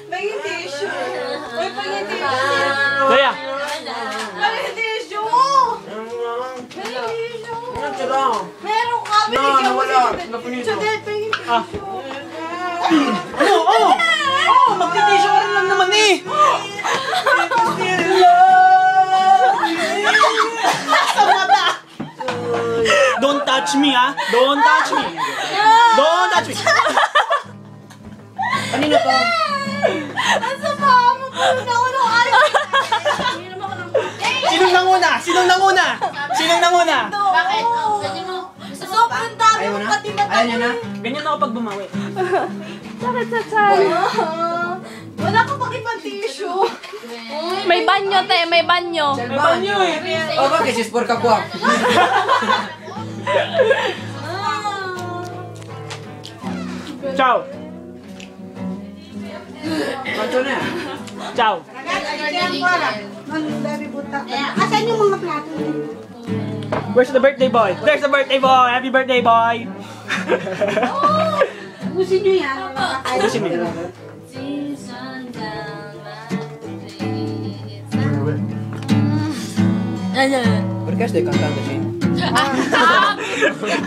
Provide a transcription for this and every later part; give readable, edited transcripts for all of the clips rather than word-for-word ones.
Paging tissue. Uy, paging tissue. Kaya. Paging tissue. Paging tissue. Meron ka. Binigyan mo si Judel. Paging tissue. Magtitisyo ka rin lang naman eh. Sa mata. Don't touch me, ha? Don't touch me. Don't touch me. Kanino to? Ang sama mo. Nauna ka. Sinong nanguna? Sinong nanguna? Sinong nanguna? Bakit? Sobrang dami mo pati mata. Ayaw niya na? Ganyan ako pag bumawi. Sakit sa tiyan. Wala ka pag ibang tissue. May banyo, te. May banyo. May banyo eh. Oh, bakit? Sis, por kapuak. Ciao. Macho na. Ciao. Asan yung mga plato? Where's the birthday boy? There's the birthday boy. Happy birthday boy. Ubusin nyo yan. Gusto mo? Perché stai cantando, Shin?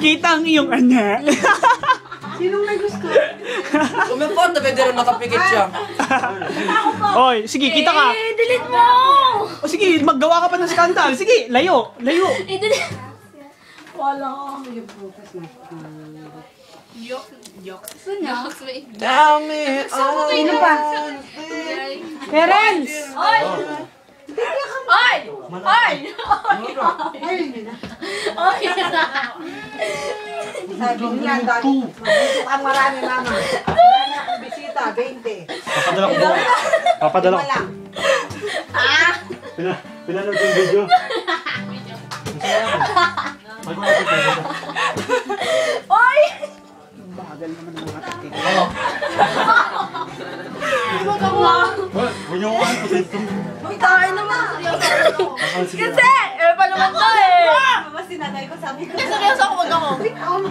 Kita ang iyong anak. Sinong may gusto? Come ha fatto a vedere nakapikit siya? Oy, sige, kita ka. Delete mo! O sige, maggawa ka pa ng skandal. Sige, layo, layo. I-delete. Wala. Tell me, Sino pa? Parents! Oy! Oy! Oy! Oy! Sabi niya, dati. Mabusok ang marami, mama. Marami akong bisita, 20. Papadala ko ba? Papadala ko. Walang. Pinanood yung video. Oy! Bagal naman ng mga taktik. Huwag niyo ko ano dito. Uy, tayo naman. Kasi! Eh, pa naman to eh! Mama, sinanay ko, sabi ko. Kasi seryoso ako, wag ako. Wait, mama.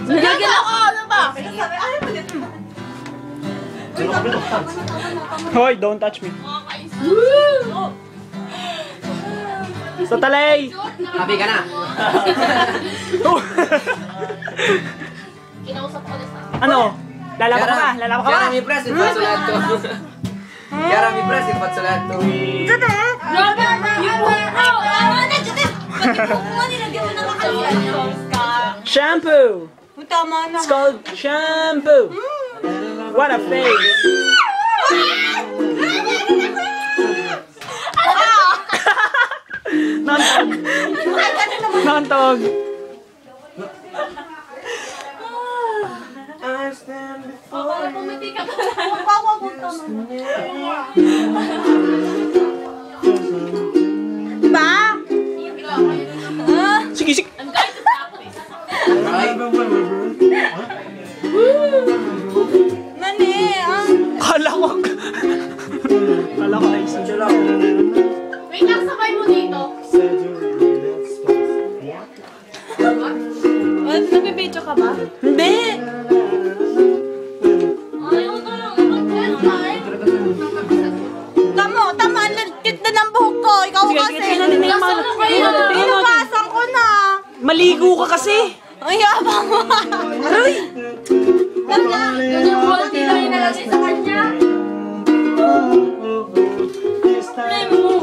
Nagagil ako, ano ba? Sabi, ayaw mo dito. Hoy, don't touch me. Sa talay! happy ka na? Kinausap ko na sa... Ano? Lalaba ka ba? Lalaba ka ba? Chiara mi presti il fazzoletto. Chiara mi presti il fazzoletto. Grabe! Tama na, Judith! Pati po mo, nilagyan mo na makalian niyo. Shampoo! Tama na. It's called shampoo! What a face! Nantog! Nantog! Papa, pumiti ka pala. Diba? Sige, sige! Ang guide to practice. Ay, Nani, Kala ko... Kala ko ay isa. Wait lang, sabay mo dito. Nagbibidyo ka ba? Hindi! Ayaw ko lang. Mag-headline. Tama, ang lagkit na ng buhok ko. Ikaw Sige, kasi. sige, tingnan natin yung mga... Tingnan natin. Pinubasan ko na. Maligo ka kasi! Ang yabang mo. Aray! Yun yung quality na inalagay sa kanya. Ay, mo!